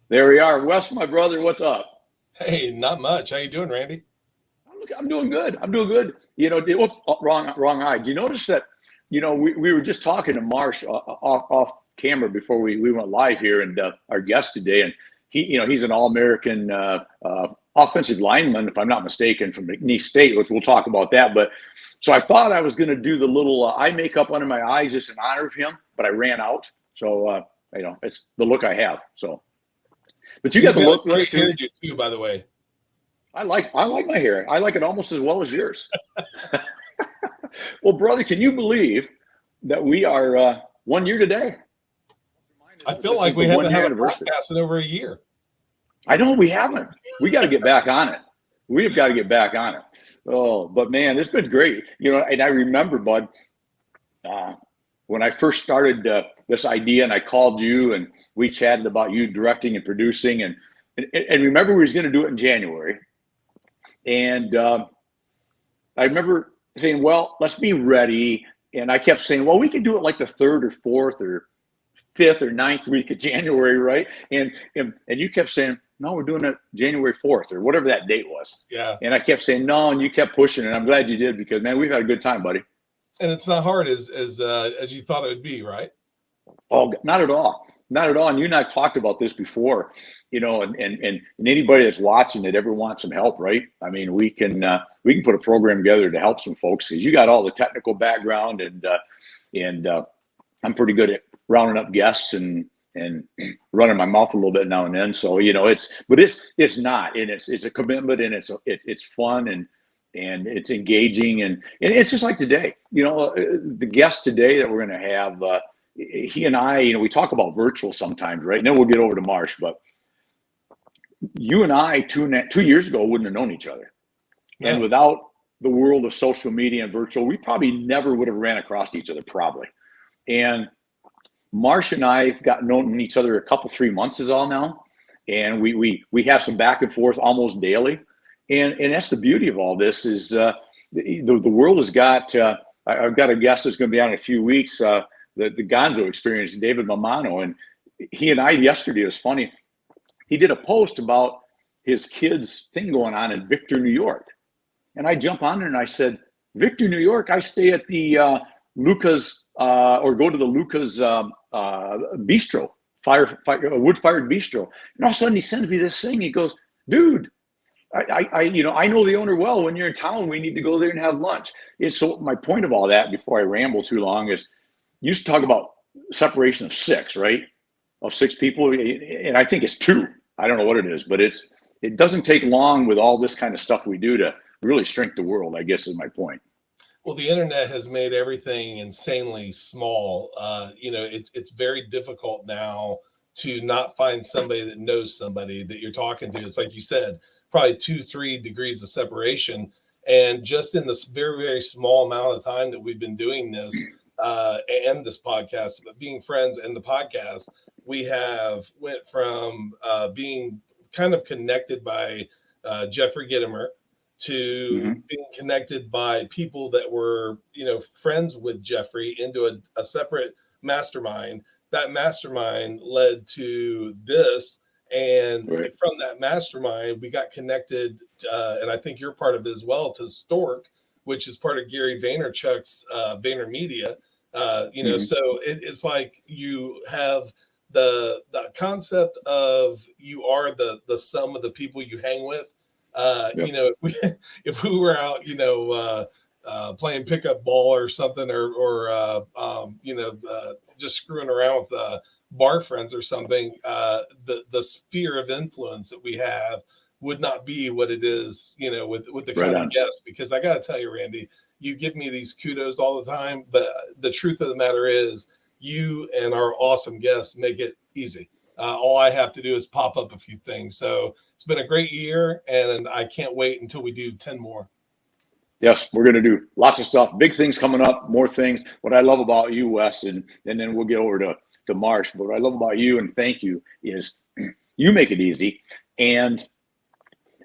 There we are. Wes, my brother, what's up? Hey, not much. How you doing, Randy? I'm doing good. I'm doing good. Wrong eye. Do you notice that, we were just talking to Marsh off camera before we went live here, and our guest today, and he's an All-American offensive lineman, if I'm not mistaken, from McNeese State, which we'll talk about that. But so I thought I was going to do the little eye makeup under my eyes just in honor of him, but I ran out. So, it's the look I have. So. But you got the look right too, by the way. I like my hair. I like it almost as well as yours. Well, brother, can you believe that we are 1 year today? I feel like we haven't had a podcast in over a year. I know we haven't. We got to get back on it. We've got to get back on it. Oh, but man, it's been great. And I remember, bud, when I first started this idea, and I called you, and we chatted about you directing and producing, and remember we was going to do it in January, and I remember saying, well, let's be ready, and I kept saying, well, we could do it like the 3rd or 4th or 5th or 9th week of January, right? And you kept saying, no, we're doing it January 4th or whatever that date was. Yeah. And I kept saying no, and you kept pushing, and I'm glad you did, because man, we've had a good time, buddy. And it's not hard as you thought it would be, right? Oh, not at all. Not at all. And you and I talked about this before, and anybody that's watching that ever wants some help, right? I mean, we can put a program together to help some folks, because you got all the technical background, and I'm pretty good at rounding up guests and running my mouth a little bit now and then. So, it's not, and it's a commitment, and it's fun, and it's engaging, and it's just like today, the guest today that we're going to have, he and I, we talk about virtual sometimes, right? And then we'll get over to Marsh, but you and I 2 years ago wouldn't have known each other. Yeah. And without the world of social media and virtual, we probably never would have ran across each other, probably. And Marsh and I have got known each other a couple, 3 months is all now. And we have some back and forth almost daily. And that's the beauty of all this is the world has got, I've got a guest that's going to be on in a few weeks, the Gonzo Experience, David Mamano, and he and I yesterday, it was funny, he did a post about his kids' thing going on in Victor, New York. And I jump on there and I said, Victor, New York, I stay at the Luca's, or go to the Luca's bistro, wood-fired bistro. And all of a sudden he sends me this thing. He goes, dude, I know the owner well. When you're in town, we need to go there and have lunch. So my point of all that, before I ramble too long, is you used to talk about separation of 6, right? Of 6 people, and I think it's 2. I don't know what it is, but it doesn't take long with all this kind of stuff we do to really shrink the world, I guess is my point. Well, the internet has made everything insanely small. It's very difficult now to not find somebody that knows somebody that you're talking to. It's like you said, probably 2-3 degrees of separation. And just in this very, very small amount of time that we've been doing this, and this podcast, but being friends and the podcast, we have went from being kind of connected by Jeffrey Gittimer to being connected by people that were, friends with Jeffrey into a separate mastermind. That mastermind led to this. And from that mastermind, we got connected, and I think you're part of it as well, to Stork, which is part of Gary Vaynerchuk's VaynerMedia. So it's like you have the concept of you are the sum of the people you hang with. If we were out, playing pickup ball or something, or just screwing around with bar friends or something, the sphere of influence that we have would not be what it is, with the kind of guests. Because I got to tell you, Randy, you give me these kudos all the time, but the truth of the matter is you and our awesome guests make it easy. All I have to do is pop up a few things. So it's been a great year, and I can't wait until we do 10 more. Yes, we're going to do lots of stuff, big things coming up, more things. What I love about you, Wes, and then we'll get over to Marsh, but what I love about you, and thank you, is you make it easy, and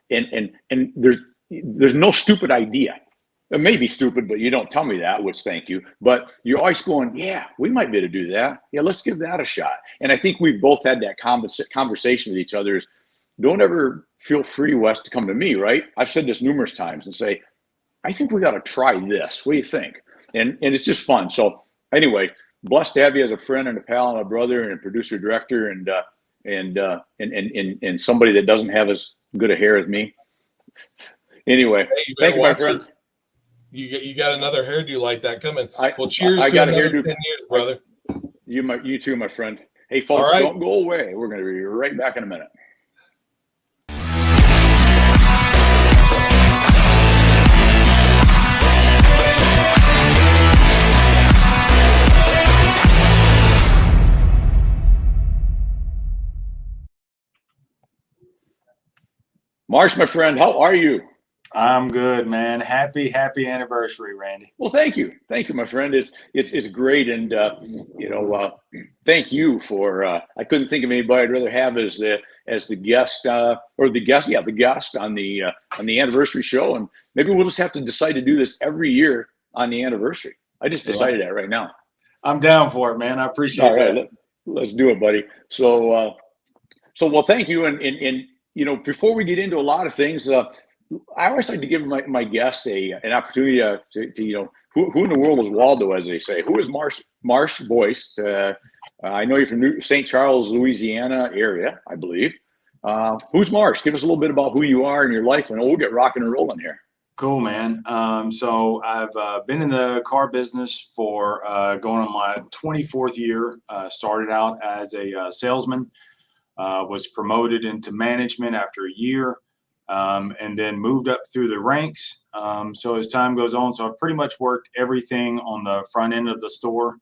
there's no stupid idea. It may be stupid, but you don't tell me that, which thank you. But you're always going, yeah, we might be able to do that. Yeah, let's give that a shot. And I think we've both had that conversation with each other. Is don't ever feel free, Wes, to come to me, right? I've said this numerous times and say, I think we got to try this. What do you think? And it's just fun. So anyway, blessed to have you as a friend and a pal and a brother and a producer director and somebody that doesn't have as good a hair as me. Anyway, hey, thank you, my friend. You got another hairdo like that coming. Well, cheers I to got another a hairdo, 10 years, brother. You too, my friend. Hey, folks, right. Don't go away. We're going to be right back in a minute. Marsh, my friend, how are you? I'm good, man. Happy anniversary, Randy. Well, thank you, my friend. It's great, and thank you for. I couldn't think of anybody I'd rather have as the guest the guest on the anniversary show, and maybe we'll just have to decide to do this every year on the anniversary. I just decided that right now. I'm down for it, man. I appreciate All right, that. let's do it, buddy. So well, thank you, and before we get into a lot of things. I always like to give my guests an opportunity to who in the world is Waldo, as they say. Who is Marsh Buice? I know you're from St. Charles, Louisiana area, I believe. Who's Marsh? Give us a little bit about who you are in your life, and we'll get rocking and rolling here. Cool, man. So I've been in the car business for going on my 24th year. Started out as a salesman, was promoted into management after a year. And then moved up through the ranks. So as time goes on, so I've pretty much worked everything on the front end of the store.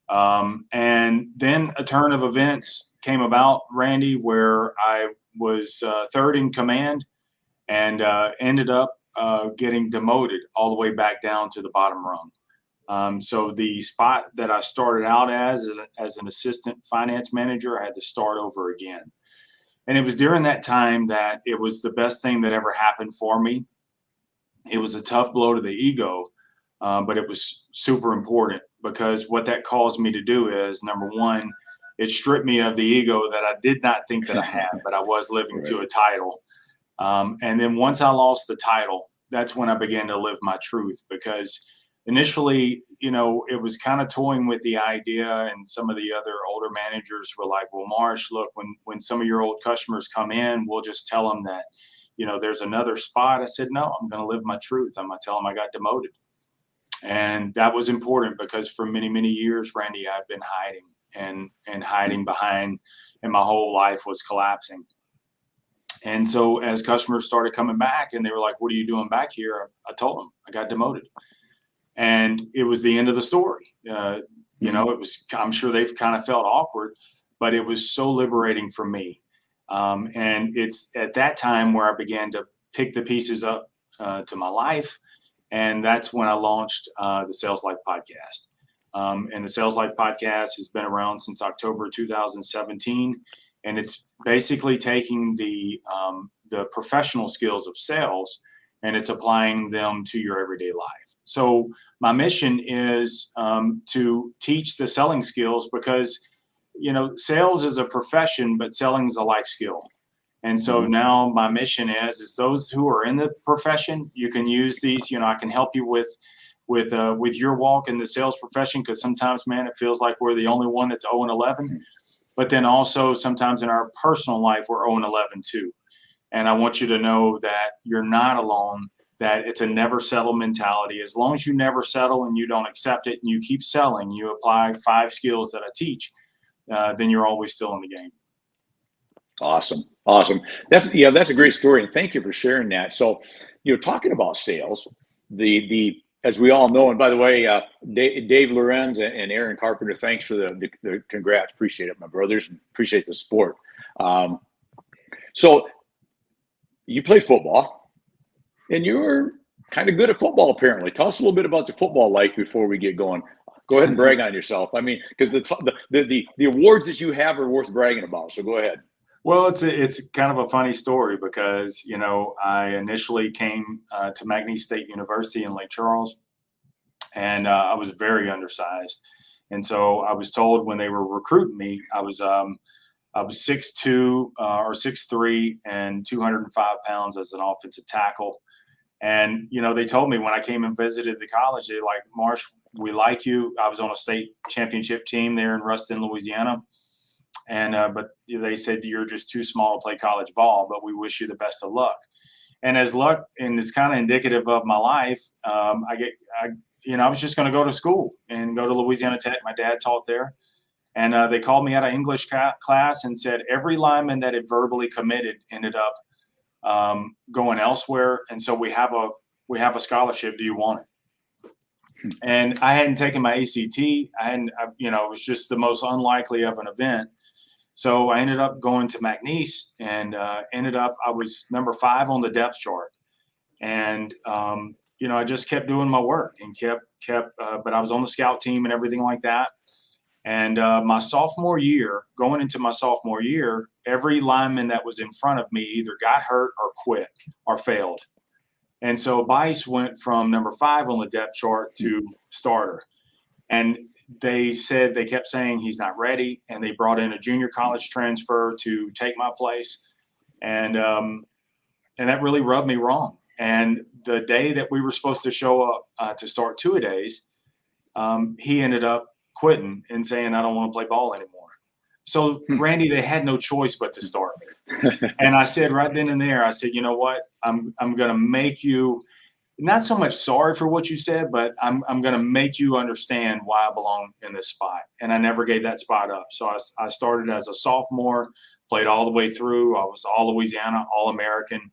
And then a turn of events came about, Randy, where I was third in command and ended up getting demoted all the way back down to the bottom rung. So the spot that I started out as an assistant finance manager, I had to start over again. And it was during that time that it was the best thing that ever happened for me. It was a tough blow to the ego, but it was super important because what that caused me to do is, number one, it stripped me of the ego that I did not think that I had, but I was living to a title. And then once I lost the title, that's when I began to live my truth, because initially, it was kind of toying with the idea, and some of the other older managers were like, well, Marsh, look, when some of your old customers come in, we'll just tell them that, there's another spot. I said, no, I'm going to live my truth. I'm going to tell them I got demoted. And that was important because for many, many years, Randy, I've been hiding and hiding behind, and my whole life was collapsing. And so as customers started coming back and they were like, what are you doing back here? I told them I got demoted. And it was the end of the story. It was, I'm sure they've kind of felt awkward, but it was so liberating for me. And it's at that time where I began to pick the pieces up to my life. And that's when I launched the Sales Life podcast. And the Sales Life podcast has been around since October 2017. And it's basically taking the professional skills of sales and it's applying them to your everyday life. So my mission is to teach the selling skills because, sales is a profession, but selling is a life skill. And so now my mission is those who are in the profession, you can use these, I can help you with your walk in the sales profession, because sometimes, man, it feels like we're the only one that's 0 and 11. But then also sometimes in our personal life, we're 0 and 11 too. And I want you to know that you're not alone, that it's a never settle mentality. As long as you never settle and you don't accept it and you keep selling, you apply 5 skills that I teach, then you're always still in the game. Awesome. That's a great story. And thank you for sharing that. So, talking about sales, as we all know, and by the way, Dave Lorenz and Aaron Carpenter, thanks for the congrats. Appreciate it, my brothers, and appreciate the support. So you play football and you're kind of good at football, apparently. Tell us a little bit about your football life before we get going. Go ahead and brag on yourself. I mean, because the awards that you have are worth bragging about. So go ahead. Well, it's kind of a funny story because, I initially came to McNeese State University in Lake Charles, and I was very undersized. And so I was told when they were recruiting me, I was 6'2", or 6'3", and 205 pounds as an offensive tackle. And, they told me when I came and visited the college, they like, Marsh, we like you. I was on a state championship team there in Ruston, Louisiana. And, but they said, you're just too small to play college ball, but we wish you the best of luck. And as luck, and it's kind of indicative of my life, I was just going to go to school and go to Louisiana Tech. My dad taught there. And they called me out of English class and said every lineman that had verbally committed ended up going elsewhere. And so we have a scholarship. Do you want it? And I hadn't taken my ACT. It was just the most unlikely of an event. So I ended up going to McNeese and I was number 5 on the depth chart. And, I just kept doing my work and but I was on the scout team and everything like that. And my sophomore year, going into my sophomore year, every lineman that was in front of me either got hurt or quit or failed. And so Buice went from number 5 on the depth chart to starter. And they kept saying he's not ready. And they brought in a junior college transfer to take my place. And that really rubbed me wrong. And the day that we were supposed to show up to start two-a-days, he ended up quitting and saying, I don't want to play ball anymore. So Randy, they had no choice but to start me. And I said right then and there, I said, you know what, I'm going to make you not so much sorry for what you said, but I'm going to make you understand why I belong in this spot. And I never gave that spot up. So I started as a sophomore, played all the way through. I was all Louisiana, all American,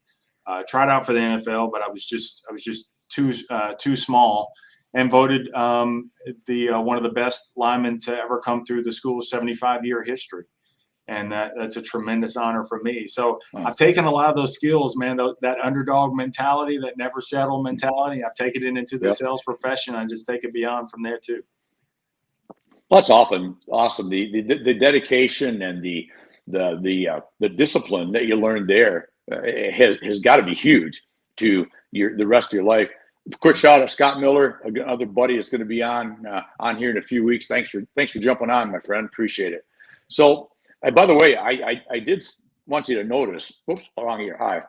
tried out for the NFL, but I was just too small. And voted one of the best linemen to ever come through the school's 75-year history. And that's a tremendous honor for me. So I've taken a lot of those skills, man, that underdog mentality, that never settle mentality. I've taken it into the sales profession. I just take it beyond from there too. Well, that's awesome. The dedication and the discipline that you learned there has got to be huge to the rest of your life. Quick shout out Scott Miller, another buddy that's going to be on here in a few weeks. Thanks for jumping on, my friend. Appreciate it. So, by the way, I did want you to notice. Oops, wrong ear. Hi.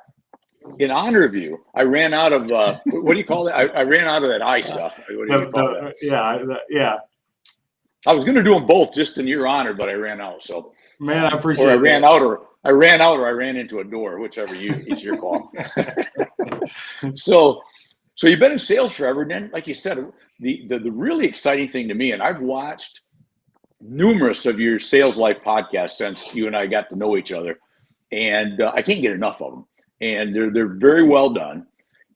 In honor of you, I ran out of what do you call that? I ran out of that eye stuff. What do you call that? Yeah. I was going to do them both just in your honor, but I ran out. So, man, I appreciate it. Or I ran out, or I ran into a door, whichever it's your call. So you've been in sales forever. And then, like you said, the really exciting thing to me, and I've watched numerous of your Sales Life podcasts since you and I got to know each other, and I can't get enough of them. And they're very well done,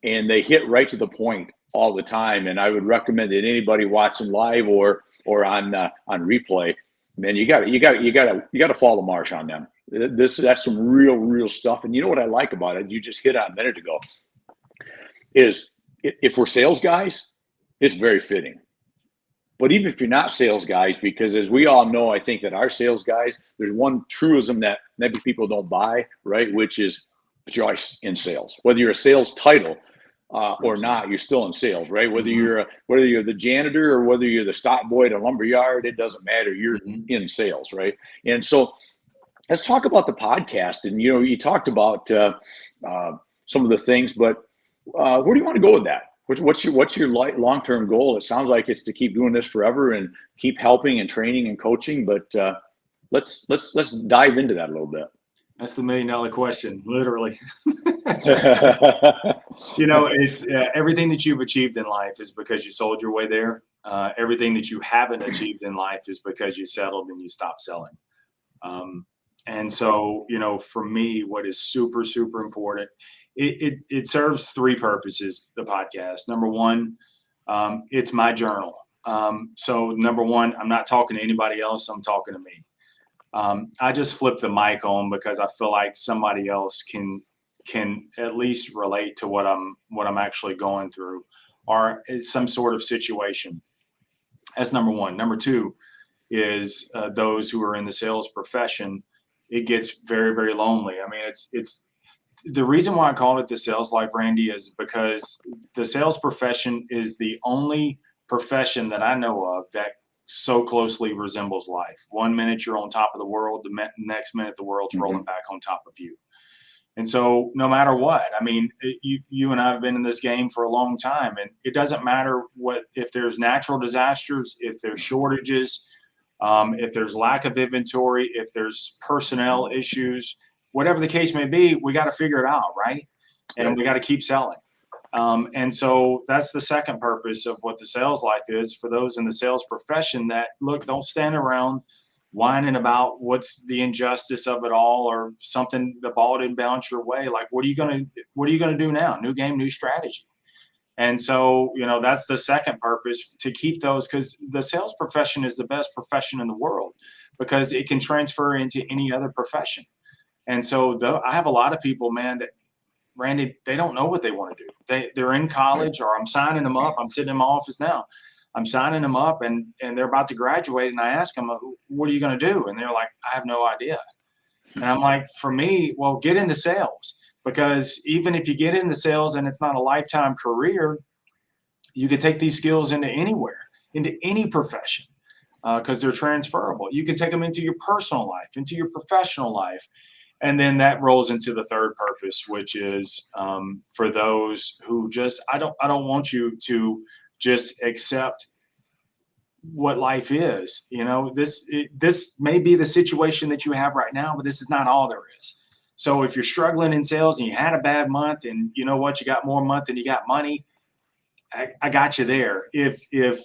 and they hit right to the point all the time. And I would recommend that anybody watching live or on replay, man, you got to follow Marsh on them. That's some real stuff. And you know what I like about it? You just hit on a minute ago. Is if we're sales guys, it's very fitting. But even if you're not sales guys, because as we all know, I think that our sales guys, there's one truism that maybe people don't buy, right? Which is choice in sales. Whether you're a sales title or not, you're still in sales, right? Whether you're the janitor or whether you're the stock boy at a lumber yard, it doesn't matter. You're in sales, right? And so let's talk about the podcast. And you talked about some of the things, but where do you want to go with that? What's your long-term goal? It sounds like it's to keep doing this forever and keep helping and training and coaching. But let's dive into that a little bit. That's the $1 million question, literally. It's everything that you've achieved in life is because you sold your way there. Everything that you haven't achieved in life is because you settled and you stopped selling. And so, for me, what is super, super important, it serves 3 purposes, the podcast. Number one, it's my journal. So number one, I'm not talking to anybody else. I'm talking to me. I just flip the mic on because I feel like somebody else can at least relate to what I'm actually going through, or it's some sort of situation. That's number one. Number two is those who are in the sales profession it gets very, very lonely. I mean, it's the reason why I call it the sales life, Randy, is because the sales profession is the only profession that I know of that so closely resembles life. One minute you're on top of the world, the next minute the world's rolling back on top of you. And so no matter what, I mean, you and I have been in this game for a long time, and it doesn't matter if there's natural disasters, if there's shortages, if there's lack of inventory, if there's personnel issues, whatever the case may be, we got to figure it out, right? And we got to keep selling. And so that's the second purpose of what the sales life is for those in the sales profession that, look, don't stand around whining about what's the injustice of it all or something, the ball didn't bounce your way. Like, what are you going to do now? New game, new strategy. And so, that's the second purpose, to keep those, because the sales profession is the best profession in the world because it can transfer into any other profession. And so I have a lot of people, man, that, Randy, they don't know what they want to do. They're in college, or I'm signing them up. I'm sitting in my office now. I'm signing them up and they're about to graduate. And I ask them, what are you going to do? And they're like, I have no idea. And I'm like, for me, well, get into sales, because even if you get into sales and it's not a lifetime career, you can take these skills into anywhere, into any profession, because they're transferable. You can take them into your personal life, into your professional life. And then that rolls into the third purpose, which is for those who just, I don't want you to just accept what life is. This may be the situation that you have right now, but this is not all there is. So if you're struggling in sales and you had a bad month, and you know what, you got more month than you got money, I got you there. If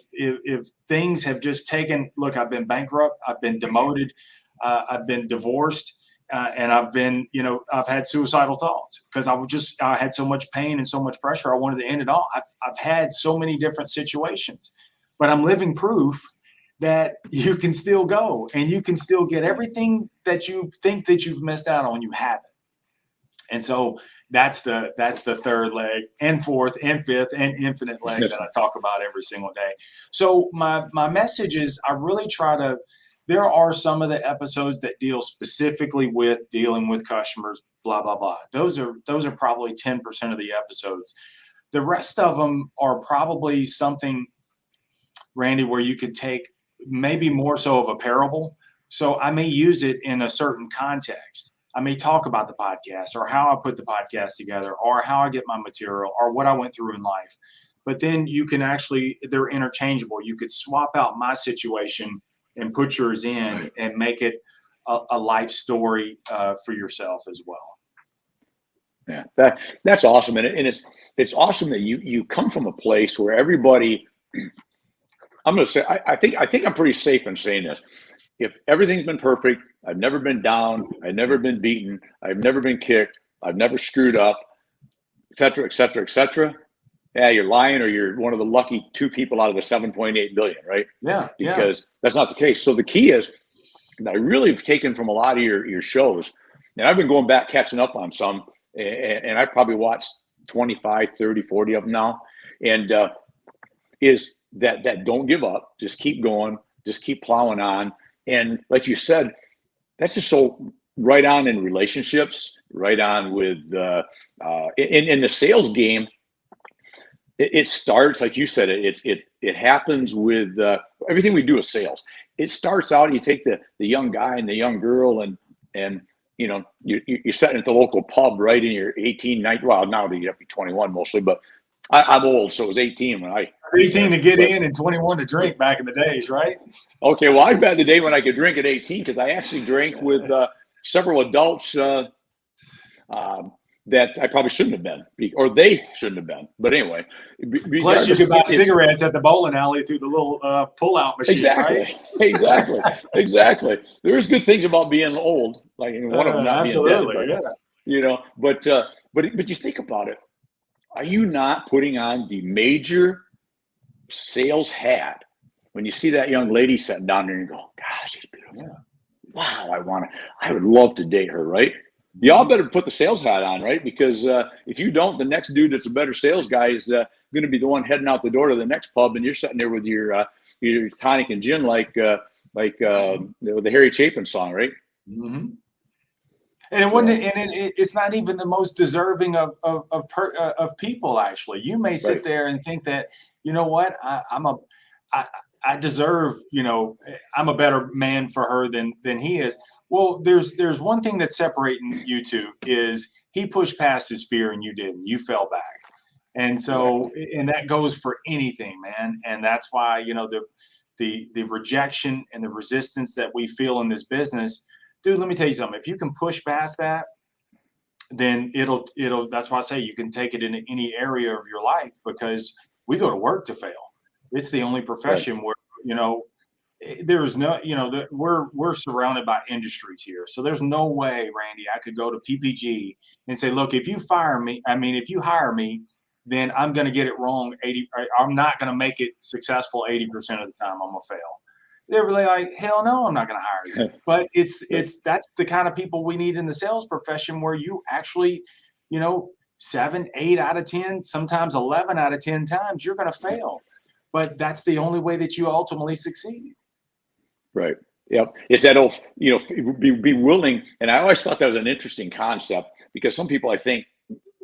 things have just taken, look, I've been bankrupt, I've been demoted, I've been divorced, and I've been, I've had suicidal thoughts because I had so much pain and so much pressure. I wanted to end it all. I've had so many different situations, but I'm living proof that you can still go and you can still get everything that you think that you've missed out on. You haven't. And so that's the third leg, and fourth and fifth and infinite leg that I talk about every single day. So my message is, I really try to, there are some of the episodes that deal specifically with dealing with customers, blah, blah, blah. Those are probably 10% of the episodes. The rest of them are probably something, Randy, where you could take maybe more so of a parable. So I may use it in a certain context. I may talk about the podcast, or how I put the podcast together, or how I get my material, or what I went through in life. But then you can actually, they're interchangeable. You could swap out my situation and put yours in and make it a life story for yourself as well. Yeah, that's awesome. And it's awesome that you come from a place where everybody, I'm going to say, I think I'm pretty safe in saying this. If everything's been perfect, I've never been down, I've never been beaten, I've never been kicked, I've never screwed up, et cetera, et cetera, et cetera. Yeah, you're lying, or you're one of the lucky 2 people out of the 7.8 billion, right? Yeah. Because that's not the case. So the key is that I really have taken from a lot of your shows, and I've been going back, catching up on some, and I've probably watched 25, 30, 40 of them now, and is that don't give up, just keep going, just keep plowing on. And like you said, that's just so right on in relationships, right on with in the sales game. It starts, like you said, it happens with everything we do is sales. It starts out, you take the young guy and the young girl, and you're sitting at the local pub, right? And you're 18, 19, well, now you have to be 21 mostly, but I'm old, so it was 18 when 18 to get in and 21 to drink back in the days, right? Okay, well, I've had the day when I could drink at 18, because I actually drank with several adults that I probably shouldn't have been, or they shouldn't have been. But anyway. Plus, you could buy cigarettes at the bowling alley through the little pull-out machine, exactly, right? Exactly. There's good things about being old, like one of them not absolutely, being dead. But, yeah. But you think about it. Are you not putting on the major sales hat when you see that young lady sitting down there and you go, gosh, she's beautiful. Yeah. Wow, I would love to date her, right? Y'all better put the sales hat on, right? Because if you don't, the next dude that's a better sales guy is going to be the one heading out the door to the next pub, and you're sitting there with your tonic and gin like the Harry Chapin song, right? Mm-hmm. And it wouldn't, and it's not even the most deserving of people. Actually, you may sit Right. there and think that, you know what, I deserve, I'm a better man for her than he is. Well, there's one thing that's separating you two is he pushed past his fear and you didn't. You fell back. And so, and that goes for anything, man. And that's why, the rejection and the resistance that we feel in this business, dude, let me tell you something. If you can push past that, then that's why I say you can take it into any area of your life, because we go to work to fail. It's the only profession where, there's no, we're surrounded by industries here. So there's no way, Randy, I could go to PPG and say, look, if you hire me, then I'm going to get it wrong. I'm not going to make it successful 80% of the time. I'm going to fail. They're really like, hell no, I'm not going to hire you. But that's the kind of people we need in the sales profession, where you actually, 7, 8 out of 10, sometimes 11 out of 10 times you're going to fail. But that's the only way that you ultimately succeed. Right. Yep. It's that old, be willing. And I always thought that was an interesting concept, because some people, I think,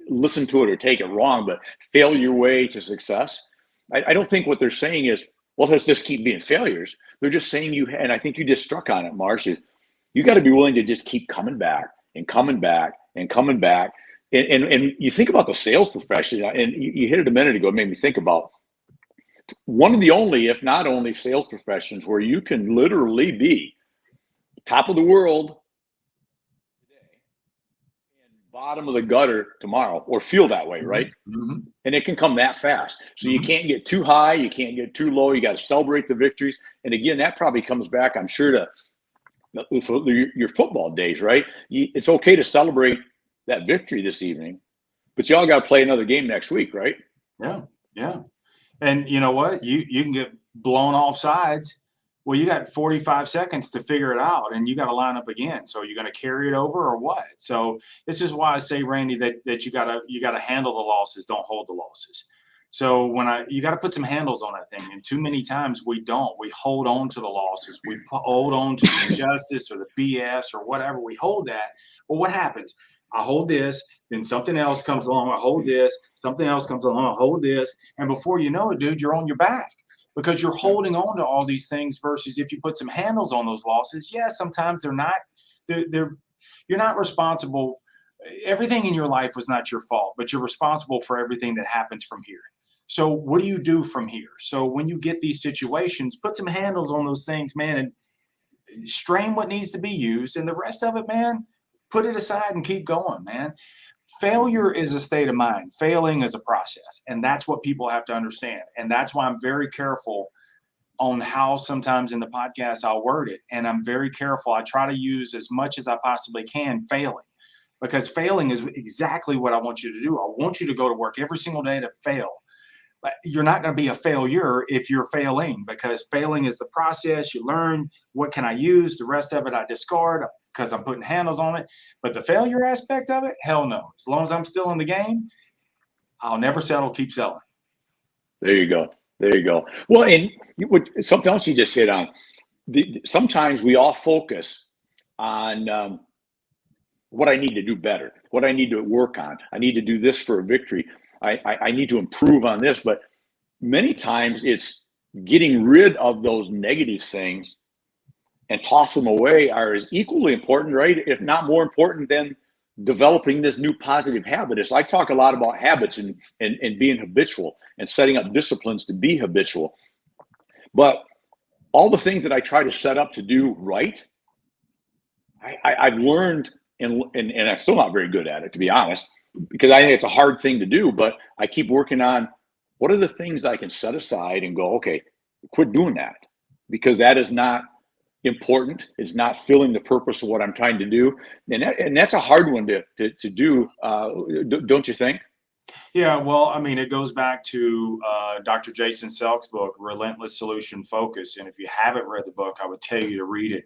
listen to it or take it wrong, but fail your way to success. I don't think what they're saying is, well, let's just keep being failures. They're just saying and I think you just struck on it, Marsh, is you got to be willing to just keep coming back and coming back and coming back. And you think about the sales profession, and you hit it a minute ago, it made me think about one of the only, if not only, sales professions where you can literally be top of the world today and bottom of the gutter tomorrow, or feel that way, right? Mm-hmm. And it can come that fast. So you can't get too high, you can't get too low. You got to celebrate the victories. And again, that probably comes back, I'm sure, to your football days, right? It's okay to celebrate that victory this evening, but y'all got to play another game next week, right? Yeah. And you know what? You can get blown off sides. Well, you got 45 seconds to figure it out, and you got to line up again. So you're going to carry it over or what? So this is why I say, Randy, that you gotta handle the losses, don't hold the losses. So you got to put some handles on that thing. And too many times we don't. We hold on to the losses. We hold on to the injustice or the BS or whatever. We hold that. Well, what happens? I hold this, then something else comes along. I hold this, something else comes along. I hold this, and before you know it, dude, you're on your back, because you're holding on to all these things. Versus if you put some handles on those losses, sometimes you're not responsible. Everything in your life was not your fault, but you're responsible for everything that happens from here. So what do you do from here? So when you get these situations, put some handles on those things, man, and strain what needs to be used, and the rest of it, man, put it aside and keep going, man. Failure is a state of mind. Failing is a process. And that's what people have to understand. And that's why I'm very careful on how sometimes in the podcast I'll word it. And I'm very careful. I try to use as much as I possibly can failing, because failing is exactly what I want you to do. I want you to go to work every single day to fail. But you're not going to be a failure if you're failing, because failing is the process. You learn, what can I use? The rest of it I discard because I'm putting handles on it. But the failure aspect of it, hell no. As long as I'm still in the game, I'll never settle, keep selling. There you go. Well, and something else you just hit on. Sometimes we all focus on what I need to do better, what I need to work on. I need to do this for a victory. I need to improve on this. But many times it's getting rid of those negative things and toss them away are as equally important, right? If not more important than developing this new positive habit. I talk a lot about habits and being habitual and setting up disciplines to be habitual. But all the things that I try to set up to do right, I've learned, and I'm still not very good at it, to be honest, because I think it's a hard thing to do, but I keep working on what are the things I can set aside and go, okay, quit doing that, because that is not important. It's not filling the purpose of what I'm trying to do. And that's a hard one to do, don't you think? Yeah, well, I mean, it goes back to Dr. Jason Selk's book, Relentless Solution Focus. And if you haven't read the book, I would tell you to read it.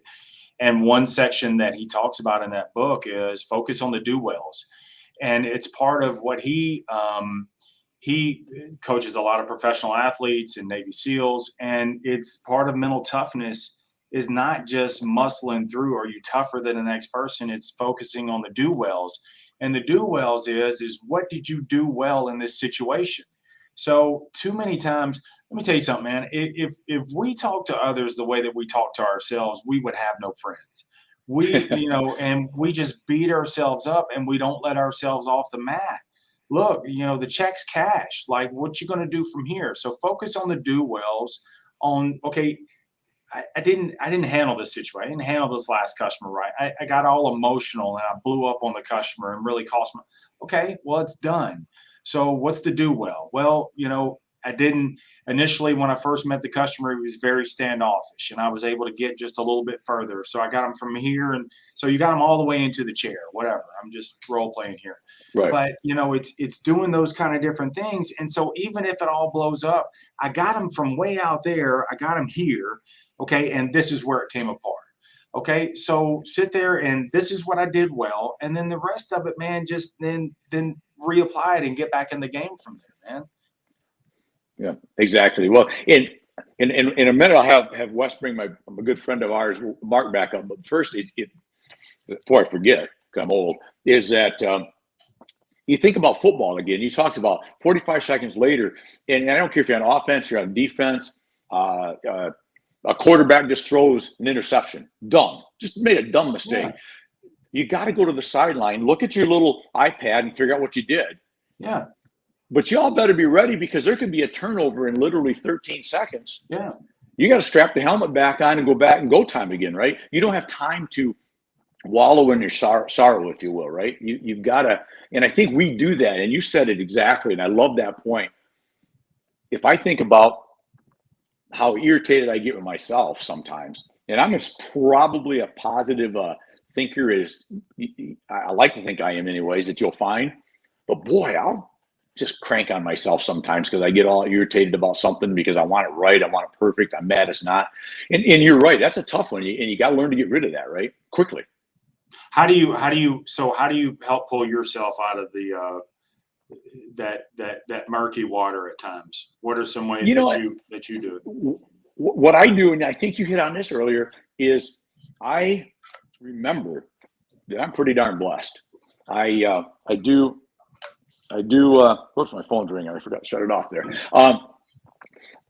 And one section that he talks about in that book is focus on the do-wells. And it's part of what he coaches a lot of professional athletes and Navy SEALs. And it's part of mental toughness is not just muscling through. Are you tougher than the next person? It's focusing on the do wells. And the do wells is what did you do well in this situation? So too many times, let me tell you something, man. If we talk to others the way that we talk to ourselves, we would have no friends. And we just beat ourselves up and we don't let ourselves off the mat. Look, the check's cash. Like, what you going to do from here? So focus on the do wells. Okay, I didn't handle this situation. I didn't handle this last customer right. I got all emotional and I blew up on the customer and really cost me. Okay, well, it's done. So what's the do well? Well, I didn't initially, when I first met the customer, he was very standoffish and I was able to get just a little bit further. So I got him from here. And so you got him all the way into the chair, whatever. I'm just role playing here. Right. But it's doing those kind of different things. And so even if it all blows up, I got him from way out there. I got him here. Okay. And this is where it came apart. Okay. So sit there and this is what I did well. And then the rest of it, man, just then reapply it and get back in the game from there, man. Yeah, exactly. Well, in a minute, I'll have Wes bring a good friend of ours, Mark, back up. But first, before I forget, because I'm old, is that you think about football again. You talked about 45 seconds later, and I don't care if you're on offense, you're on defense, a quarterback just throws an interception. Dumb. Just made a dumb mistake. Yeah. You got to go to the sideline, look at your little iPad and figure out what you did. Yeah. But y'all better be ready because there could be a turnover in literally 13 seconds. Yeah. You got to strap the helmet back on and go back and go time again, right? You don't have time to wallow in your sorrow, if you will, right? You've got to, and I think we do that. And you said it exactly. And I love that point. If I think about how irritated I get with myself sometimes, and I'm probably a positive thinker as I like to think I am anyways, that you'll find, but boy, I'll just crank on myself sometimes because I get all irritated about something because I want it right. I want it perfect. I'm mad it's not. And you're right. That's a tough one. And you got to learn to get rid of that, right? Quickly. How do you help pull yourself out of the, that murky water at times? What are some ways that you do it? What I do, and I think you hit on this earlier, is I remember that I'm pretty darn blessed. I do. Whoops, my phone's ringing. I forgot to shut it off there.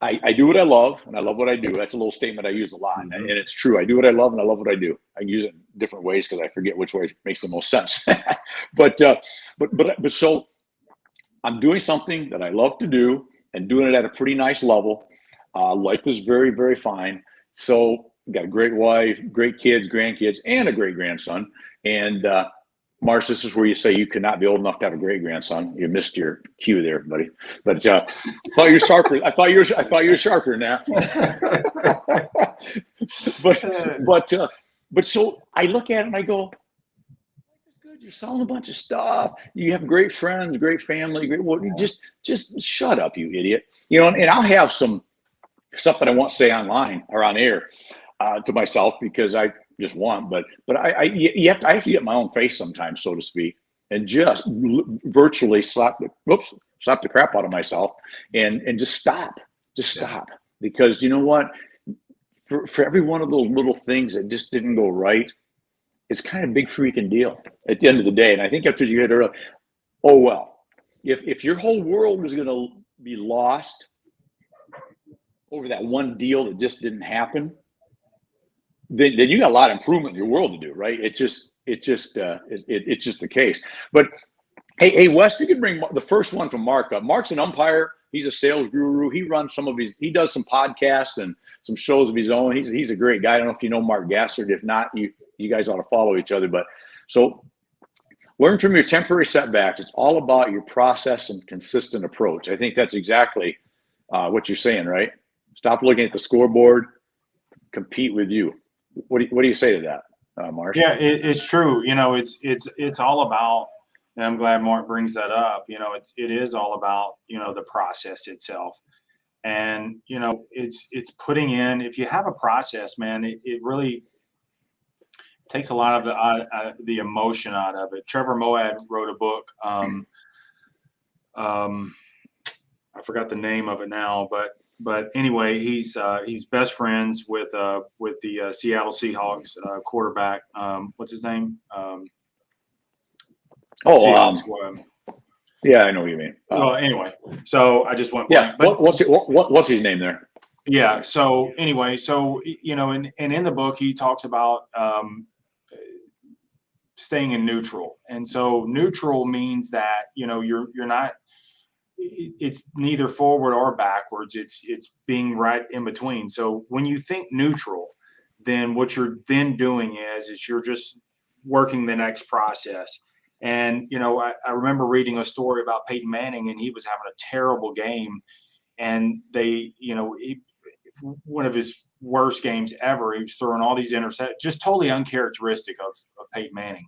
I do what I love, and I love what I do. That's a little statement I use a lot, and it's true. I do what I love, and I love what I do. I use it in different ways because I forget which way makes the most sense. but so I'm doing something that I love to do and doing it at a pretty nice level. Life is very, very fine. So got a great wife, great kids, grandkids, and a great grandson. And Marsh, this is where you say you could not be old enough to have a great grandson. You missed your cue there, buddy. But I thought you were sharper. I thought you were sharper now. but so I look at it and I go, good. You're selling a bunch of stuff. You have great friends, great family. Just shut up, you idiot. And I'll have some stuff that I won't say online or on air to myself because I just want, but I have to get my own face sometimes, so to speak, and just virtually slap the crap out of myself and just stop, because you know what, for every one of those little things that just didn't go right, it's kind of a big freaking deal at the end of the day. And I think that's what you hit earlier. Oh well, if your whole world is going to be lost over that one deal that just didn't happen, then you got a lot of improvement in your world to do, right? It's just the case. But hey, Wes, you can bring the first one from Mark up. Mark's an umpire. He's a sales guru. He runs he does some podcasts and some shows of his own. He's a great guy. I don't know if you know Mark Gassard. If not, you guys ought to follow each other. But so learn from your temporary setbacks. It's all about your process and consistent approach. I think that's exactly what you're saying, right? Stop looking at the scoreboard. Compete with you. What do you say to that, Marsh? Yeah, it's true. It's all about, and I'm glad Mark brings that up. It is all about, the process itself. And, it's putting in, if you have a process, man, it really takes a lot of the emotion out of it. Trevor Moawad wrote a book. I forgot the name of it now, but but anyway, he's best friends with the Seattle Seahawks quarterback. What's his name? Oh, Seahawks. yeah, I know what you mean. Well, anyway, so I just went Yeah. blank. But What's his name there? yeah. So anyway, so and in the book he talks about staying in neutral, and so neutral means that you're not. It's neither forward or backwards. It's being right in between. So when you think neutral, then what you're then doing is you're just working the next process. And I remember reading a story about Peyton Manning, and he was having a terrible game, and one of his worst games ever. He was throwing all these interceptions, just totally uncharacteristic of Peyton Manning.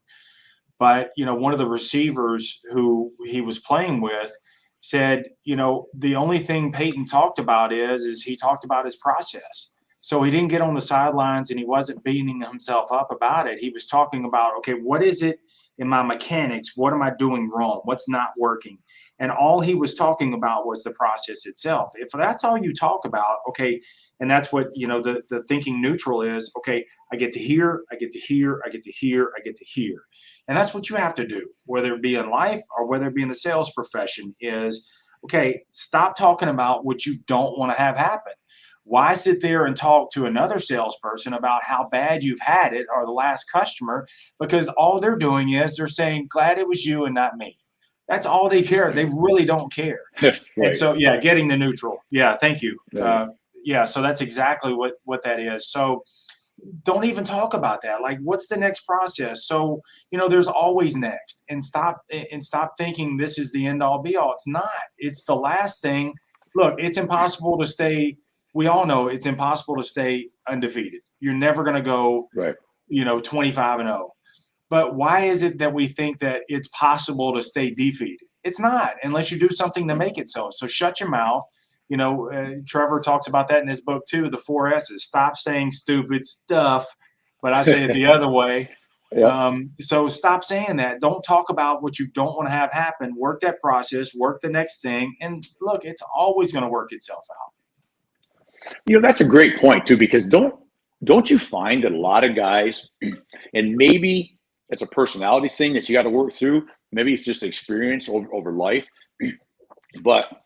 But one of the receivers who he was playing with said, the only thing Peyton talked about is he talked about his process. So he didn't get on the sidelines and he wasn't beating himself up about it. He was talking about, okay, what is it in my mechanics? What am I doing wrong? What's not working? And all he was talking about was the process itself. If that's all you talk about, okay, and that's what, the thinking neutral is, okay, I get to hear, I get to hear, I get to hear, I get to hear. And that's what you have to do, whether it be in life or whether it be in the sales profession is, okay, stop talking about what you don't want to have happen. Why sit there and talk to another salesperson about how bad you've had it or the last customer? Because all they're doing is they're saying, glad it was you and not me. That's all they care. They really don't care. Right. And so, yeah, getting the neutral. Yeah, thank you. Yeah. So that's exactly what that is. So don't even talk about that. Like, what's the next process? So, there's always next, and stop thinking this is the end all be all. It's not. It's the last thing. Look, it's impossible to stay. We all know it's impossible to stay undefeated. You're never going to go, right, 25-0. But why is it that we think that it's possible to stay defeated? It's not, unless you do something to make it so. So shut your mouth. Trevor talks about that in his book too, the 4 S's. Stop saying stupid stuff, but I say it the other way. Yep. So stop saying that. Don't talk about what you don't want to have happen. Work that process, work the next thing. And look, it's always going to work itself out. That's a great point too, because don't you find that a lot of guys, and maybe it's a personality thing that you got to work through. Maybe it's just experience over life, but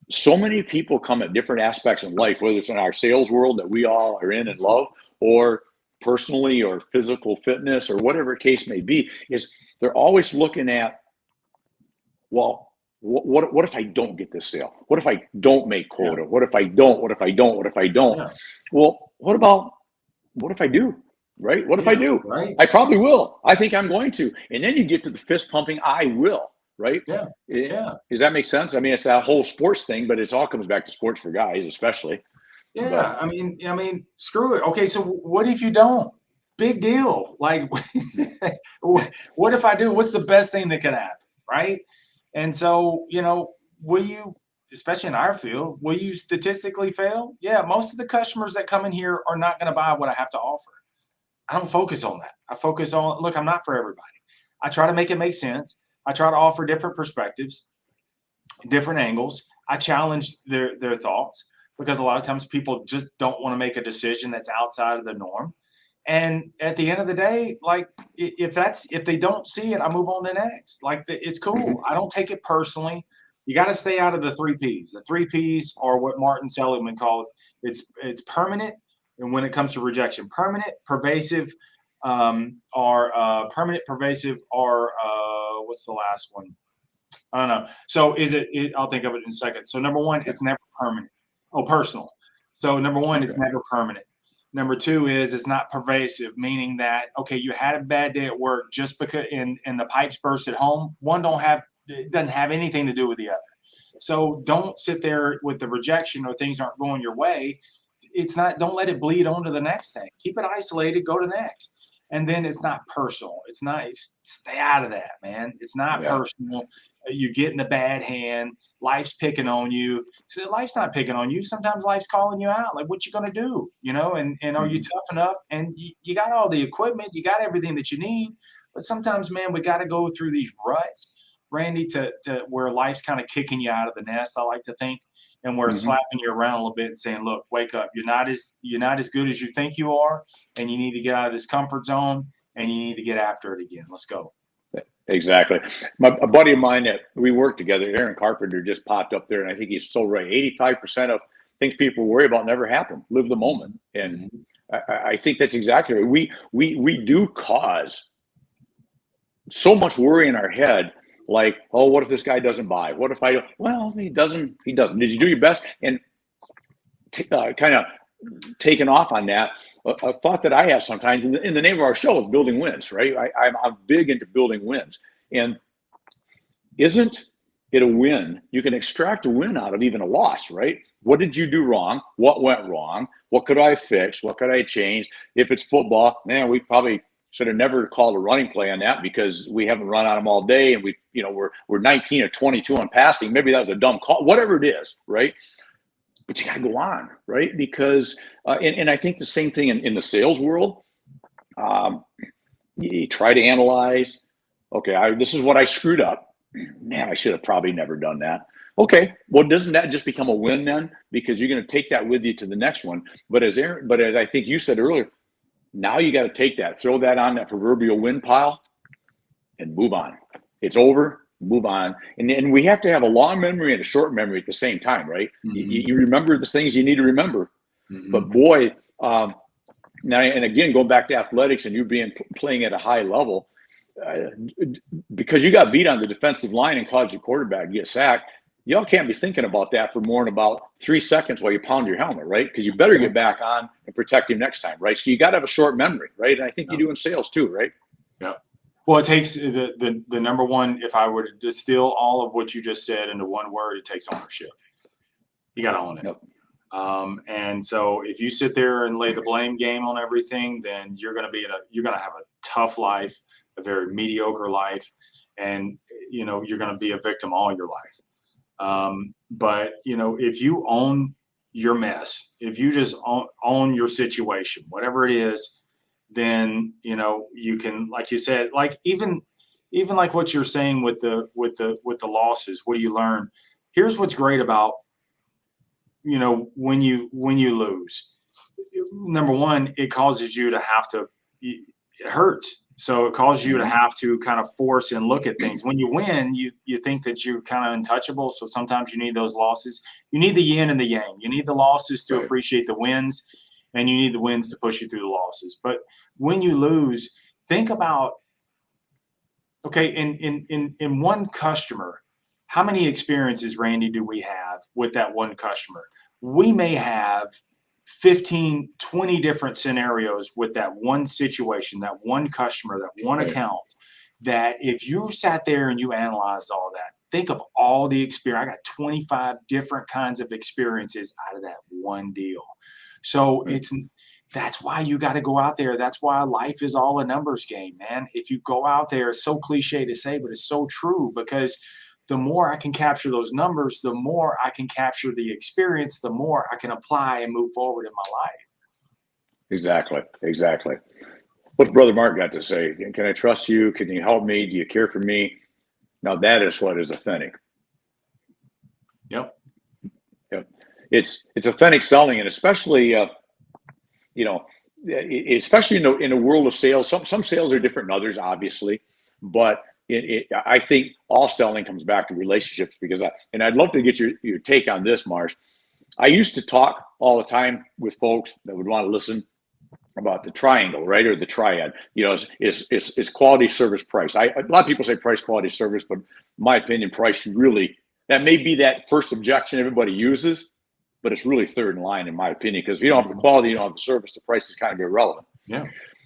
so many people come at different aspects in life, whether it's in our sales world that we all are in and love, or personally or physical fitness or whatever case may be, is they're always looking at, well, what if I don't get this sale? What if I don't make quota? Yeah. What if I don't? What if I don't? What if I don't? Yeah. Well, what if I do? Right? What if I do? Right. I probably will. I think I'm going to. And then you get to the fist pumping, I will. Right? Yeah. Yeah. Does that make sense? I mean, it's that whole sports thing, but it all comes back to sports for guys, especially. Yeah. But, I mean, screw it. Okay. So what if you don't? Big deal. Like, what if I do? What's the best thing that could happen? Right. And so, will you, especially in our field, will you statistically fail? Yeah. Most of the customers that come in here are not going to buy what I have to offer. I don't focus on that. I focus on, look, I'm not for everybody. I try to make it make sense. I try to offer different perspectives, different angles. I challenge their thoughts, because a lot of times people just don't want to make a decision that's outside of the norm. And at the end of the day, like, if they don't see it, I move on to next. Like, it's cool. Mhm. I don't take it personally. You got to stay out of the 3 Ps. The 3 Ps are what Martin Seligman called it's permanent. And when it comes to rejection, permanent, pervasive, what's the last one? I don't know. So I'll think of it in a second. So number one, it's never permanent. Oh, personal. So number one, it's never permanent. Number two is it's not pervasive, meaning that, okay, you had a bad day at work just because and the pipes burst at home. One doesn't have anything to do with the other. So don't sit there with the rejection or things aren't going your way. Don't let it bleed on to the next thing. Keep it isolated, go to next. And then it's not personal. Stay out of that, man. It's not personal. You're getting a bad hand. Life's picking on you. So life's not picking on you. Sometimes life's calling you out. Like, what you going to do? And are you tough enough? And you got all the equipment. You got everything that you need. But sometimes, man, we got to go through these ruts, Randy, to where life's kind of kicking you out of the nest, I like to think. and we're slapping you around a little bit and saying, look, wake up. You're not as good as you think you are, and you need to get out of this comfort zone, and you need to get after it again. Let's go. Exactly. A buddy of mine that we work together, Aaron Carpenter, just popped up there, and I think he's so right. 85% of things people worry about never happen. Live the moment. And I think that's exactly right. We do cause so much worry in our head, like, oh, what if this guy doesn't buy? What if I don't? Well, he doesn't. Did you do your best? And kind of taken off on that, a thought that I have sometimes in the name of our show is building wins, right? I'm big into building wins. And isn't it a win? You can extract a win out of even a loss, right? What did you do wrong? What went wrong? What could I fix? What could I change? If it's football, man, we probably should have never called a running play on that because we haven't run on them all day, and we're 19 or 22 on passing. Maybe that was a dumb call, whatever it is, right? But you got to go on, right? Because, and I think the same thing in the sales world. You try to analyze, okay, this is what I screwed up. Man, I should have probably never done that. Okay, well, doesn't that just become a win then? Because you're going to take that with you to the next one. But as I think you said earlier, now you got to take that, throw that on that proverbial win pile, and move on. It's over. Move on. And we have to have a long memory and a short memory at the same time, right? You remember the things you need to remember. But boy, now, and again, going back to athletics and you playing at a high level, because you got beat on the defensive line and caused your quarterback to get sacked, y'all can't be thinking about that for more than about 3 seconds while you pound your helmet, right? Because you better get back on and protect him next time, right? So you got to have a short memory, right? And I think you do in sales too, right? Yeah. Well, it takes the number one, if I were to distill all of what you just said into one word, it takes ownership. You got to own it. Yep. And so if you sit there and lay the blame game on everything, then you're going to have a tough life, a very mediocre life, and you're going to be a victim all your life. But if you own your mess, if you just own your situation, whatever it is, then you can, like you said, like even like what you're saying with the losses. What do you learn? Here's what's great about when you lose. Number one, it causes you to have to. It hurts. So it causes you to have to kind of force and look at things. When you win, you think that you're kind of untouchable. So sometimes you need those losses. You need the yin and the yang. You need the losses to appreciate the wins, and you need the wins to push you through the losses. But when you lose, think about, okay, in one customer, how many experiences, Randy, do we have with that one customer? We may have 15, 20 different scenarios with that one situation, that one customer, that one account, that if you sat there and you analyzed all that, think of all the experience. I got 25 different kinds of experiences out of that one deal. So that's why you got to go out there. That's why life is all a numbers game, man. If you go out there, it's so cliche to say, but it's so true, because the more I can capture those numbers, the more I can capture the experience, the more I can apply and move forward in my life. Exactly. What's Brother Mark got to say? Can I trust you? Can you help me? Do you care for me? Now that is what is authentic. Yep. It's authentic selling, and especially especially in a world of sales. Some sales are different than others, obviously, but I think all selling comes back to relationships, because I'd love to get your take on this, Marsh. I used to talk all the time with folks that would want to listen about the triangle, right? Or the triad, is quality, service, price. A lot of people say price, quality, service, but in my opinion, price really, that may be that first objection everybody uses, but it's really third in line, in my opinion, because if you don't have the quality, you don't have the service, the price is kind of irrelevant. Yeah.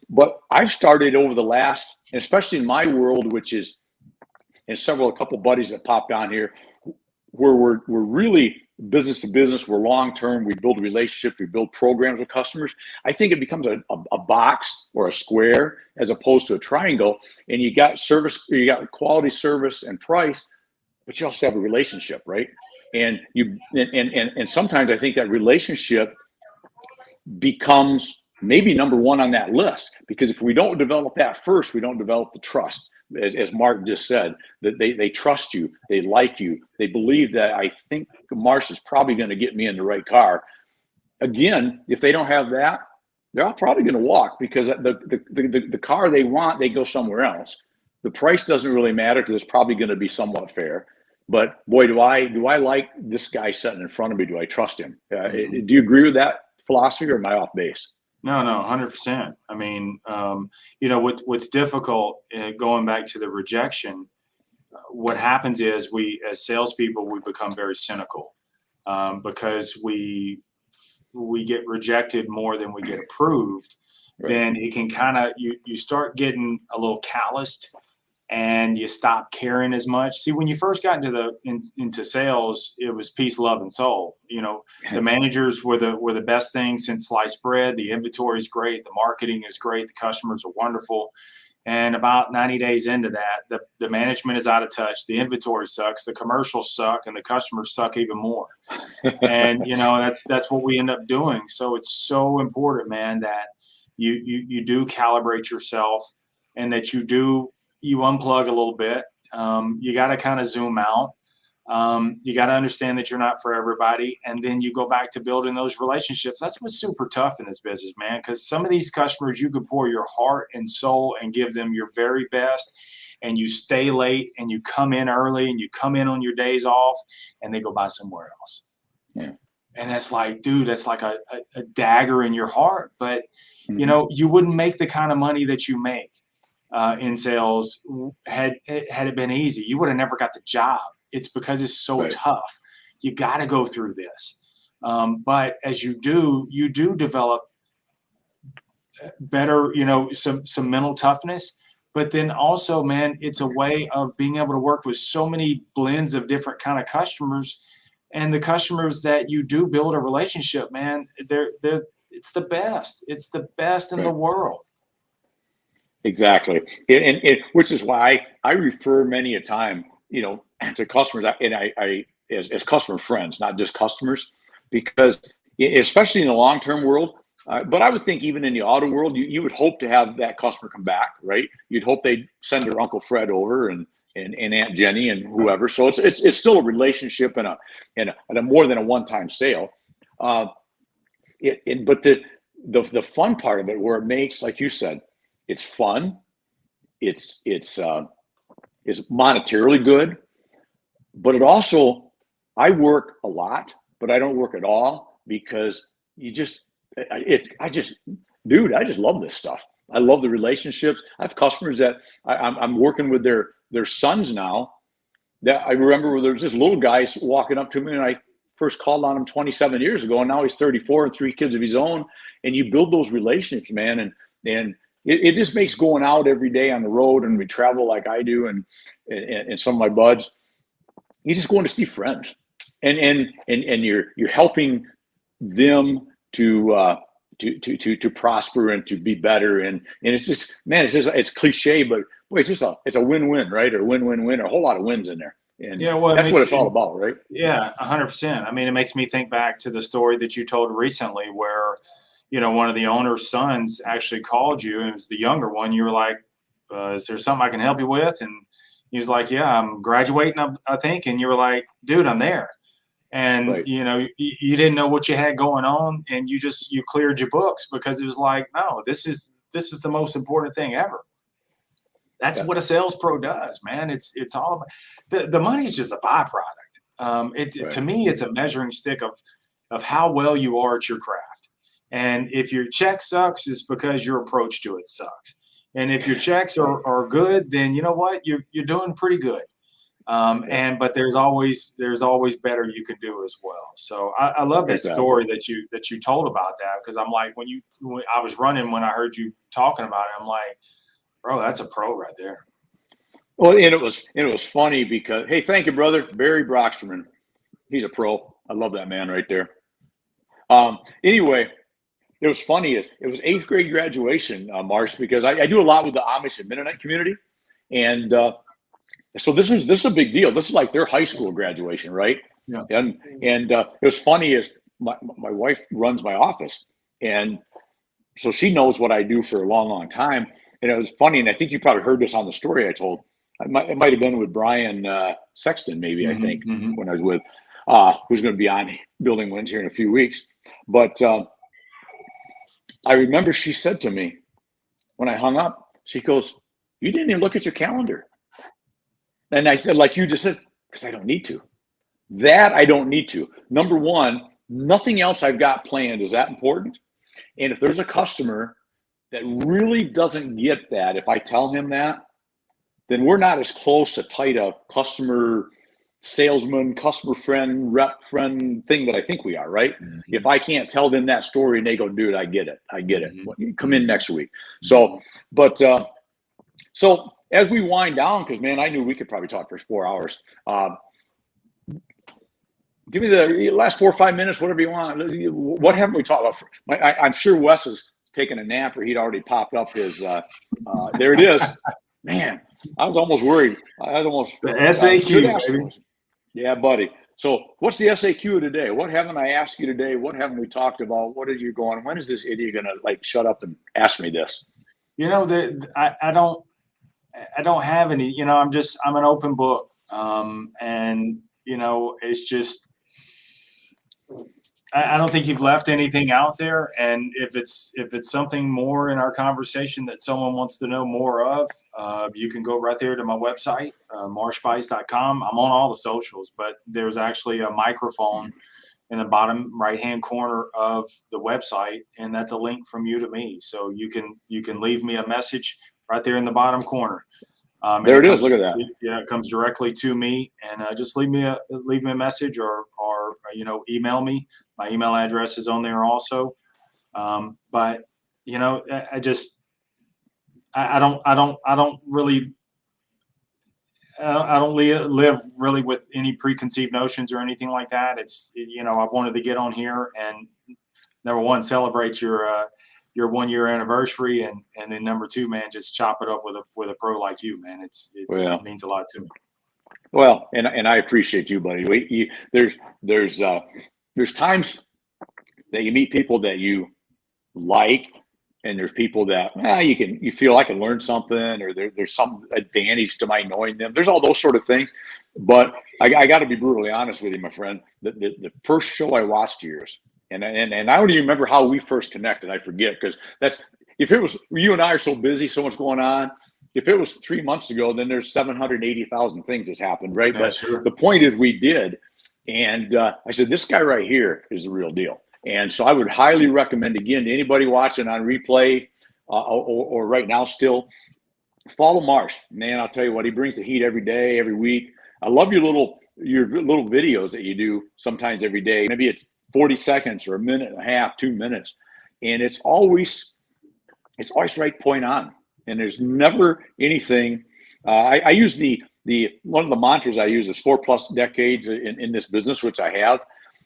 But I've started over the last, and especially in my world, which is, and a couple buddies that popped on here, where we're really business to business, we're long-term, we build relationships, we build programs with customers. I think it becomes a box or a square as opposed to a triangle. And you got service, you got quality, service, and price, but you also have a relationship, right? And sometimes I think that relationship becomes maybe number one on that list, because if we don't develop that first, we don't develop the trust. as Mark just said, that they trust you, they like you, they believe that I think Marsh is probably going to get me in the right car. Again, if they don't have that, they're all probably going to walk, because the car they want, they go somewhere else. The price doesn't really matter, because it's probably going to be somewhat fair. But boy, do I like this guy sitting in front of me? Do I trust him? Do you agree with that philosophy, or am I off base? No, 100%. I mean, what's difficult, going back to the rejection, what happens is we, as salespeople, we become very cynical, because we get rejected more than we get approved. Right. Then it can kind of, you start getting a little calloused, and you stop caring as much. See, when you first got into sales, it was peace, love, and soul. The managers were the best thing since sliced bread. The inventory is great. The marketing is great. The customers are wonderful. And about 90 days into that, the management is out of touch. The inventory sucks. The commercials suck, and the customers suck even more. And that's what we end up doing. So it's so important, man, that you do calibrate yourself, and that you unplug a little bit. You got to kind of zoom out. You got to understand that you're not for everybody. And then you go back to building those relationships. That's what's super tough in this business, man, because some of these customers, you could pour your heart and soul and give them your very best, and you stay late, and you come in early, and you come in on your days off, and they go buy somewhere else. Yeah. And that's like, dude, that's like a dagger in your heart. But, you wouldn't make the kind of money that you make in sales had it been easy. You would have never got the job. It's because it's so tough. You got to go through this. But as you do develop better, some mental toughness. But then also, man, it's a way of being able to work with so many blends of different kind of customers. And the customers that you do build a relationship, man, it's the best. It's the best in the world. Exactly. And which is why I refer many a time, to customers, and I as customer friends, not just customers, because especially in the long-term world, but I would think even in the auto world, you would hope to have that customer come back, right? You'd hope they'd send their Uncle Fred over and Aunt Jenny and whoever. So it's still a relationship and a more than a one-time sale. But the fun part of it, where it makes, like you said, it's fun, it's monetarily good, but it also, I work a lot, but I don't work at all, because I just love this stuff. I love the relationships. I have customers that I'm working with their sons now, that I remember where there's this little guy walking up to me, and I first called on him 27 years ago, and now he's 34 and 3 kids of his own. And you build those relationships, man, and it just makes going out every day on the road, and we travel like I do, and some of my buds, you're just going to see friends, and you're helping them to prosper and to be better, and it's just, man, it's cliche, but boy, it's a win-win, right? Or win-win-win, or a whole lot of wins in there. And that's what it's all about, right? Yeah, 100%. I mean, it makes me think back to the story that you told recently, where one of the owner's sons actually called you, and it was the younger one. You were like, is there something I can help you with? And he was like, yeah, I'm graduating, I think. And you were like, dude, I'm there. And, you didn't know what you had going on, and you cleared your books, because it was like, no, this is the most important thing ever. That's what a sales pro does, man. It's all about the money is just a byproduct. To me, it's a measuring stick of how well you are at your craft. And if your check sucks, it's because your approach to it sucks. And if your checks are good, then you know what, you're doing pretty good. But there's always better you can do as well. So I love that story that you told about that, because I'm like, when I was running, when I heard you talking about it, I'm like, bro, that's a pro right there. Well, and it was funny because, hey, thank you, brother, Barry Brocksterman. He's a pro. I love that man right there. Anyway, it was funny. It was 8th grade graduation, Marsh, because I do a lot with the Amish and Mennonite community, and so this is a big deal. This is like their high school graduation, right? Yeah. And it was funny is my wife runs my office, and so she knows what I do for a long, long time. And it was funny, and I think you probably heard this on the story I told. It might have been with Brian Sexton, maybe, I think, when I was with, who's going to be on Building Wins here in a few weeks. But I remember she said to me when I hung up, she goes, "You didn't even look at your calendar." And I said, like you just said, because I don't need to. That I don't need to. Number one, nothing else I've got planned is that important. And if there's a customer that really doesn't get that, if I tell him that, then we're not as close a tight a customer salesman, customer friend, rep friend thing that I think we are, right? If I can't tell them that story and they go, "Dude, I get it. Well, you come in next week." So, but so as we wind down, because man, I knew we could probably talk for 4 hours. Give me the last 4 or 5 minutes, whatever you want. What haven't we talked about? I'm sure Wes is taking a nap, or he'd already popped up his. There it is, man. I was almost worried. I was almost the SAQ, baby. Yeah, buddy. So what's the SAQ today? What haven't I asked you today? What haven't we talked about? What are you going? When is this idiot gonna like shut up and ask me this? You know, I don't have any. You know, I'm an open book, and you know, it's just. I don't think you've left anything out there, and if it's something more in our conversation that someone wants to know more of, you can go right there to my website, marshbuice.com. I'm on all the socials, but there's actually a microphone in the bottom right-hand corner of the website, and that's a link from you to me. So you can leave me a message right there in the bottom corner. There it is. Look at that. Yeah, it comes directly to me, and just leave me a message or you know, email me. My email address is on there also. But you know, I don't live really with any preconceived notions or anything like that. You know, I wanted to get on here and number one, celebrate your 1 year anniversary, and then number two, man, just chop it up with a pro like you, man. It means a lot to me. Well, and I appreciate you, buddy. There's times that you meet people that you like, and there's people that you feel I can learn something, or there's some advantage to my knowing them. There's all those sort of things, but I got to be brutally honest with you, my friend. The first show I watched yours, and I don't even remember how we first connected. I forget, because if it was, you and I are so busy, so much going on. If it was 3 months ago, then there's 780,000 things that's happened, right? Yeah, but sure. The point is, we did, and I said, this guy right here is the real deal. And so I would highly recommend, again, to anybody watching on replay or right now still, follow Marsh. Man, I'll tell you what, he brings the heat every day, every week. I love your little videos that you do sometimes every day. Maybe it's 40 seconds or a minute and a half, 2 minutes, and it's always right point on. And there's never anything. I use the one of the mantras I use is 4+ decades in this business, which I have,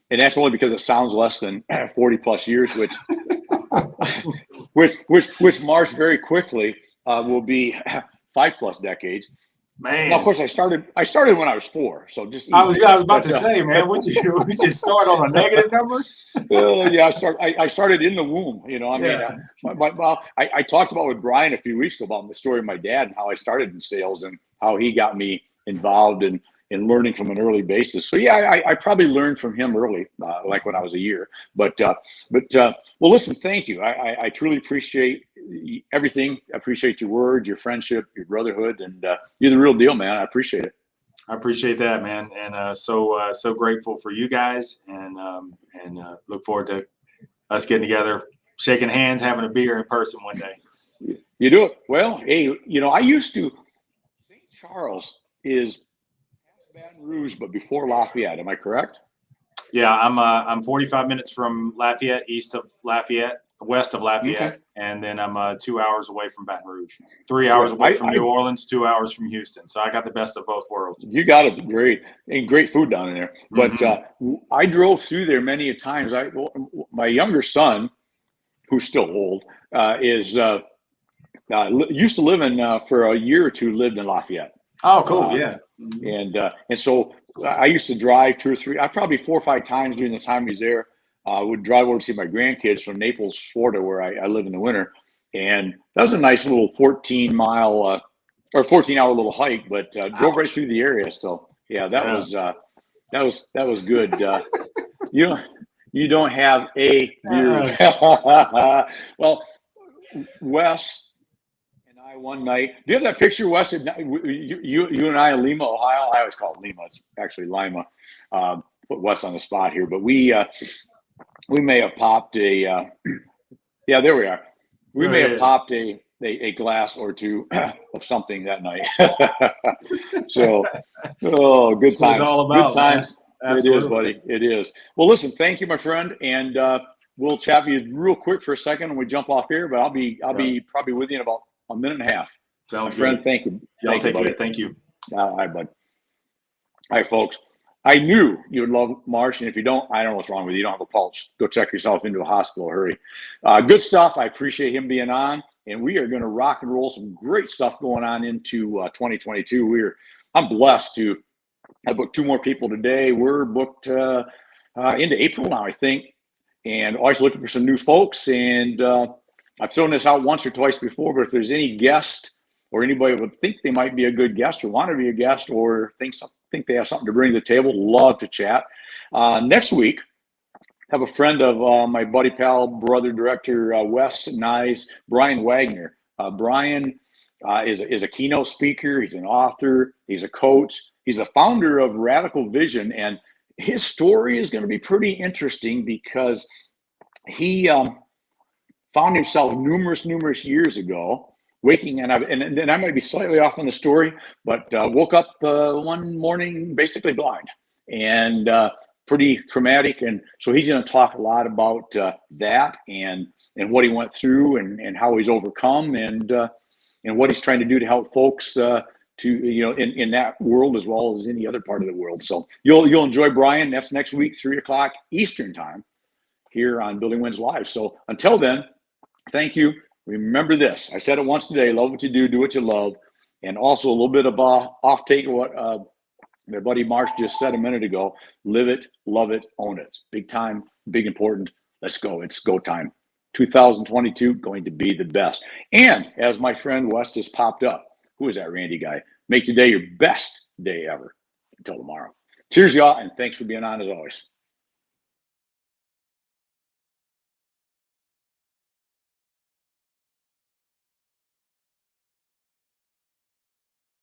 and that's only because it sounds less than 40+ years, which Marsh very quickly will be 5+ decades. Man, now, of course, I started when I was 4, so just I was about to say, man, would you start on a negative number? Yeah, I started in the womb. You know, I mean, I talked about with Brian a few weeks ago about the story of my dad and how I started in sales and how he got me involved in learning from an early basis. So yeah, I probably learned from him early, like when I was a year. But well, listen, thank you. I truly appreciate everything. I appreciate your words, your friendship, your brotherhood, and you're the real deal, man. I appreciate it. I appreciate that, man, and so grateful for you guys, and look forward to us getting together, shaking hands, having a beer in person one day. You do it well. Hey, you know, I used to. St. Charles is Baton Rouge, but before Lafayette. Am I correct? Yeah, I'm 45 minutes from Lafayette, east of Lafayette, west of Lafayette, okay. And then I'm 2 hours away from Baton Rouge, 3 hours away from New Orleans, 2 hours from Houston. So I got the best of both worlds. You got it, great, and great food down in there. But I drove through there many a times. My younger son, who's still old, used to live in for a year or two. Lived in Lafayette. Oh, cool, yeah. And so I used to drive 2 or 3, probably 4 or 5 times during the time he was there. Would drive over to see my grandkids from Naples, Florida, where I live in the winter. And that was a nice little 14-mile or 14-hour little hike, but drove right through the area. So yeah, that was good. You don't have a beard. Well, Wes and I one night. Do you have that picture, Wes? You and I in Lima, Ohio. I always call it Lima. It's actually Lima. Put Wes on the spot here, but we may have popped a. Yeah, there we are. We may have popped a glass or two of something that night. So, good times. It's all about, good times. Absolutely. It is, buddy. It is. Well, listen, thank you, my friend, and we'll chat with you real quick for a second when we jump off here. But I'll be probably with you in about a minute and a half. Sounds my friend, good. thank you. Y'all take care. Thank you. All right, bud. All right, folks. I knew you would love Marsh, and if you don't, I don't know what's wrong with you. You don't have a pulse. Go check yourself into a hospital. Hurry. Good stuff. I appreciate him being on, and we are going to rock and roll some great stuff going on into 2022. I'm blessed to have booked 2 more people today. We're booked into April now, I think, and always looking for some new folks. And I've thrown this out once or twice before, but if there's any guest or anybody would think they might be a good guest or want to be a guest or think they have something to bring to the table, love to chat. Next week, have a friend of my buddy, pal, brother, director, Wes Nyes, Brian Wagner. Brian is a keynote speaker. He's an author. He's a coach. He's a founder of Radical Vision. And his story is going to be pretty interesting because he found himself numerous years ago waking, and I might be slightly off on the story, but woke up one morning basically blind and pretty traumatic. And so he's going to talk a lot about that and what he went through and how he's overcome and what he's trying to do to help folks in that world as well as any other part of the world. So you'll enjoy Brian. That's next week, 3:00 Eastern time here on Building Wins Live. So until then, thank you. Remember this. I said it once today. Love what you do what you love. And also a little bit of off take of what my buddy Marsh just said a minute ago. Live it, love it, own it. Big time, big important. Let's go. It's go time. 2022 going to be the best. And as my friend Wes just popped up, who is that Randy guy? Make today your best day ever. Until tomorrow. Cheers, y'all, and thanks for being on as always.